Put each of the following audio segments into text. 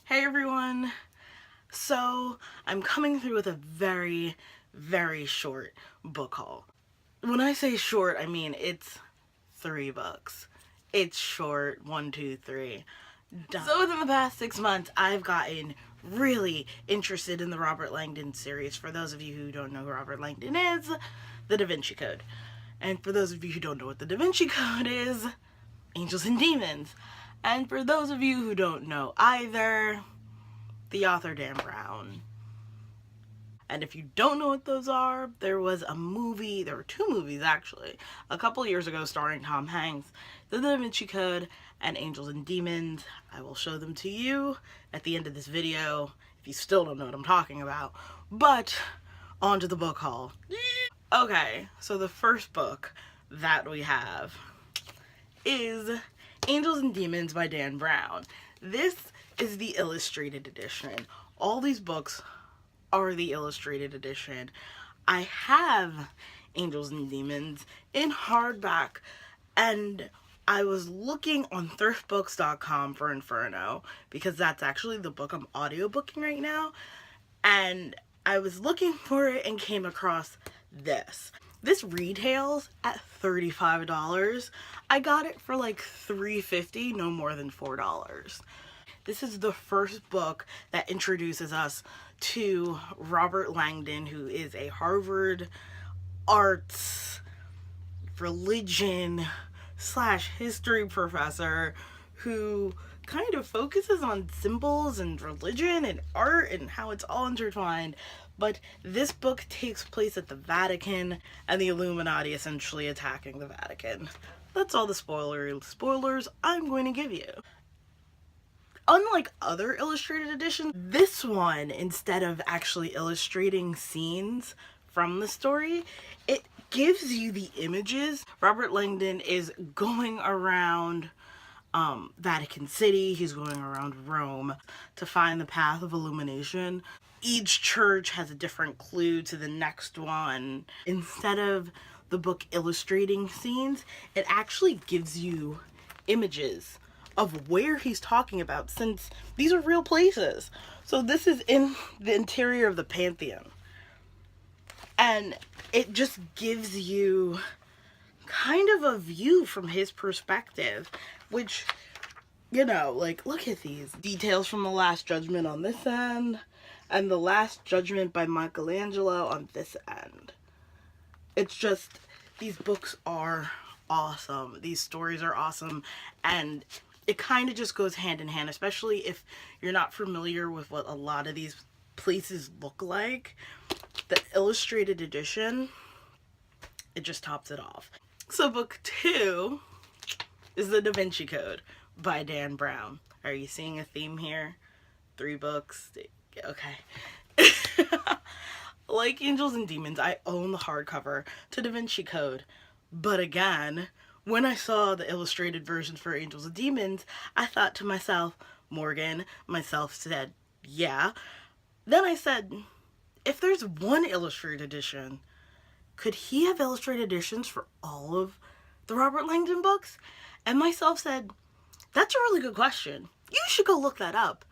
Hey everyone! So, I'm coming through with a very, very short book haul. When I say short, I mean it's 3 books. It's short, 1, 2, 3. Done. So within the past 6 months, I've gotten really interested in the Robert Langdon series. For those of you who don't know who Robert Langdon is, the Da Vinci Code. And for those of you who don't know what the Da Vinci Code is, Angels and Demons. And for those of you who don't know either, the author Dan Brown. And if you don't know what those are, there was a movie, there were 2 movies actually, a couple years ago starring Tom Hanks, The Da Vinci Code and Angels and Demons. I will show them to you at the end of this video if you still don't know what I'm talking about. But on to the book haul. Okay, so the first book that we have is Angels and Demons by Dan Brown. This is the illustrated edition. All these books are the illustrated edition. I have Angels and Demons in hardback, and I was looking on thriftbooks.com for Inferno because that's actually the book I'm audiobooking right now, and I was looking for it and came across this. This retails at $35. I got it for like $3.50, no more than $4. This is the first book that introduces us to Robert Langdon, who is a Harvard arts, religion / history professor who kind of focuses on symbols and religion and art and how it's all intertwined. But this book takes place at the Vatican and the Illuminati essentially attacking the Vatican. That's all the spoilers I'm going to give you. Unlike other illustrated editions, this one, instead of actually illustrating scenes from the story, it gives you the images. Robert Langdon is going around Vatican City, he's going around Rome to find the path of illumination. Each church has a different clue to the next one. Instead of the book illustrating scenes, it actually gives you images of where he's talking about, since these are real places. So this is in the interior of the Pantheon. And it just gives you kind of a view from his perspective, which, you know, like, look at these details from the Last Judgment on this end and the Last Judgment by Michelangelo on this end. It's just, these books are awesome. These stories are awesome, and it kind of just goes hand in hand, especially if you're not familiar with what a lot of these places look like. The illustrated edition, it just tops it off. So book 2 is the Da Vinci Code by Dan Brown. Are you seeing a theme here? 3 books. Okay. Like Angels and Demons, I own the hardcover to Da Vinci Code. But again, when I saw the illustrated versions for Angels and Demons, I thought to myself, myself said, yeah. Then I said, if there's one illustrated edition, could he have illustrated editions for all of the Robert Langdon books? And myself said, that's a really good question. You should go look that up.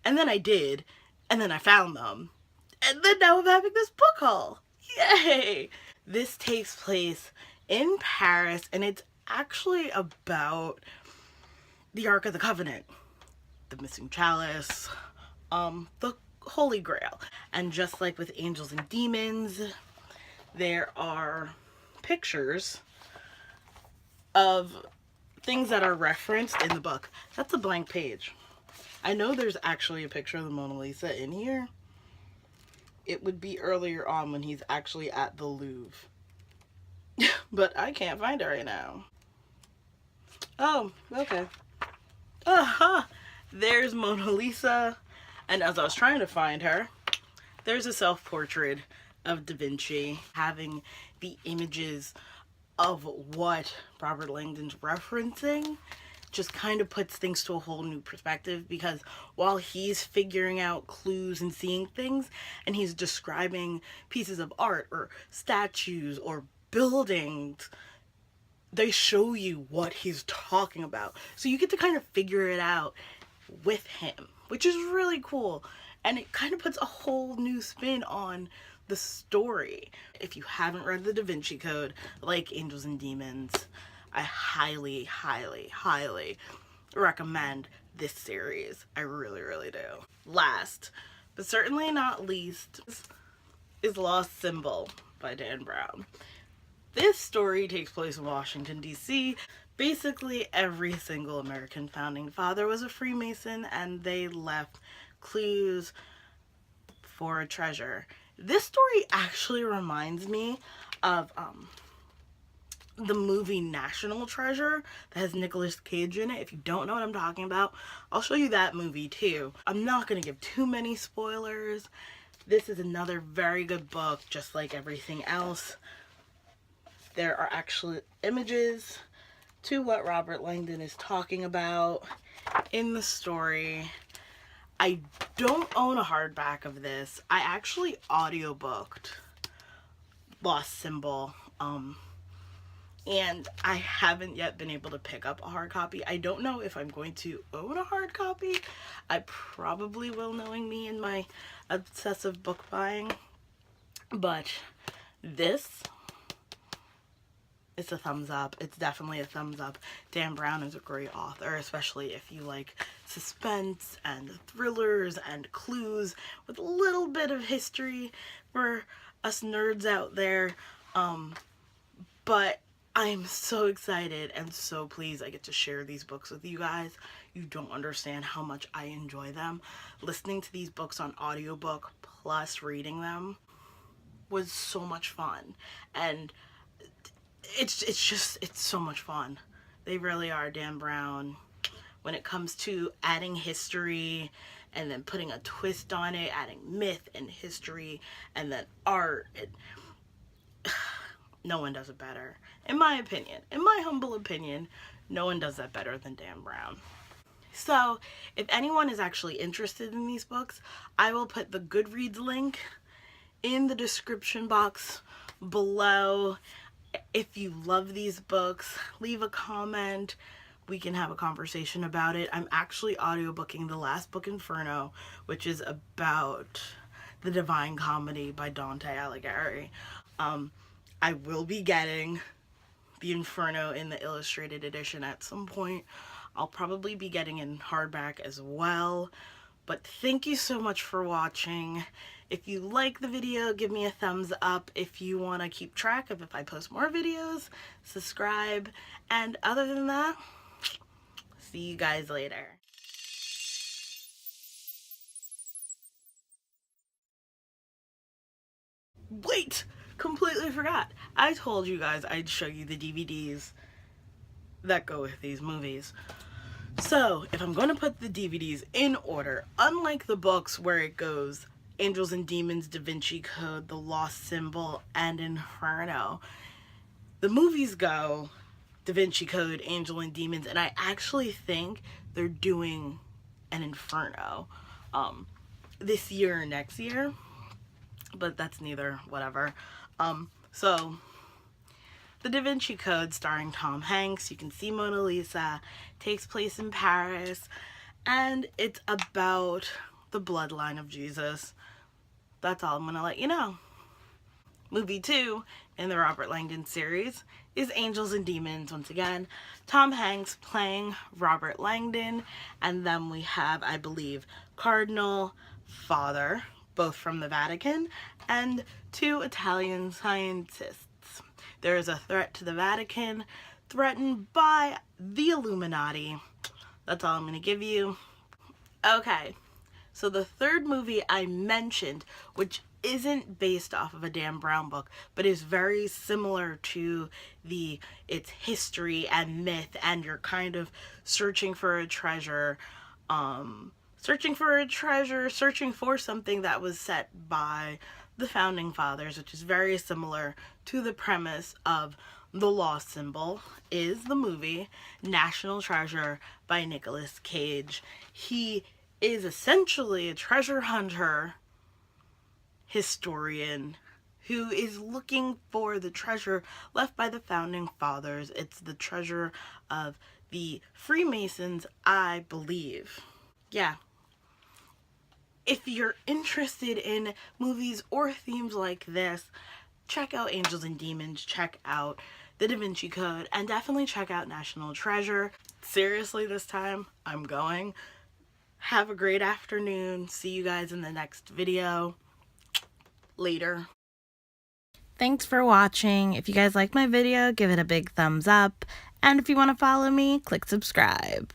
And then I did, and then I found them. And then now I'm having this book haul. Yay! This takes place in Paris, and it's actually about the Ark of the Covenant, the missing chalice, the Holy Grail. And just like with Angels and Demons, there are pictures of things that are referenced in the book. That's a blank page. I know there's actually a picture of the Mona Lisa in here. It would be earlier on when he's actually at the Louvre. But I can't find it right now. Oh, okay. Aha! There's Mona Lisa. And as I was trying to find her, there's a self-portrait of Da Vinci having the images of what Robert Langdon's referencing. Just kind of puts things to a whole new perspective, because while he's figuring out clues and seeing things, and he's describing pieces of art or statues or buildings, they show you what he's talking about. So you get to kind of figure it out with him, which is really cool. And it kind of puts a whole new spin on the story. If you haven't read the Da Vinci Code, like Angels and Demons, I highly, highly, highly recommend this series. I really, really do. Last, but certainly not least, is Lost Symbol by Dan Brown. This story takes place in Washington, D.C. Basically, every single American founding father was a Freemason, and they left clues for a treasure. This story actually reminds me of the movie National Treasure that has Nicolas Cage in it. If you don't know what I'm talking about, I'll show you that movie too. I'm not going to give too many spoilers. This is another very good book, just like everything else. There are actually images to what Robert Langdon is talking about in the story. I don't own a hardback of this. I actually audiobooked Lost Symbol, and I haven't yet been able to pick up a hard copy. I don't know if I'm going to own a hard copy. I probably will, knowing me and my obsessive book buying. But this, it's a thumbs up. It's definitely a thumbs up. Dan Brown is a great author, especially if you like suspense and thrillers and clues with a little bit of history for us nerds out there. But I'm so excited and so pleased I get to share these books with you guys. You don't understand how much I enjoy them. Listening to these books on audiobook plus reading them was so much fun. And it's so much fun. They really are. Dan Brown, when it comes to adding history and then putting a twist on it, adding myth and history and then art, no one does it better. In my opinion, in my humble opinion, no one does that better than Dan Brown. So if anyone is actually interested in these books, I will put the Goodreads link in the description box below. If you love these books, leave a comment. We can have a conversation about it. I'm actually audiobooking the last book, Inferno, which is about the Divine Comedy by Dante Alighieri. I will be getting the Inferno in the illustrated edition at some point. I'll probably be getting in hardback as well. But thank you so much for watching. If you like the video, give me a thumbs up. If you want to keep track of if I post more videos, subscribe. And other than that, see you guys later. Wait! Completely forgot. I told you guys I'd show you the DVDs that go with these movies. So, if I'm going to put the DVDs in order, unlike the books where it goes Angels and Demons, Da Vinci Code, The Lost Symbol, and Inferno, the movies go Da Vinci Code, Angel and Demons, and I actually think they're doing an Inferno this year or next year, but that's neither, whatever. So the Da Vinci Code, starring Tom Hanks, you can see Mona Lisa, takes place in Paris, and it's about the bloodline of Jesus. That's all I'm gonna let you know. Movie 2 in the Robert Langdon series is Angels and Demons. Once again, Tom Hanks playing Robert Langdon, and then we have, I believe, Cardinal Father, both from the Vatican, and 2 Italian scientists. There is a threat to the Vatican, threatened by the Illuminati. That's all I'm going to give you. Okay, so the third movie I mentioned, which isn't based off of a Dan Brown book, but is very similar to its history and myth, and you're kind of searching for a treasure, searching for something that was set by the Founding Fathers, which is very similar to the premise of The Lost Symbol, is the movie National Treasure by Nicolas Cage. He is essentially a treasure hunter, historian, who is looking for the treasure left by the founding fathers. It's the treasure of the Freemasons, I believe. Yeah. If you're interested in movies or themes like this, check out Angels and Demons, check out the Da Vinci Code, and definitely check out National Treasure. Seriously, this time, I'm going. Have a great afternoon. See you guys in the next video. Later. Thanks for watching. If you guys like my video, give it a big thumbs up. And if you want to follow me, click subscribe.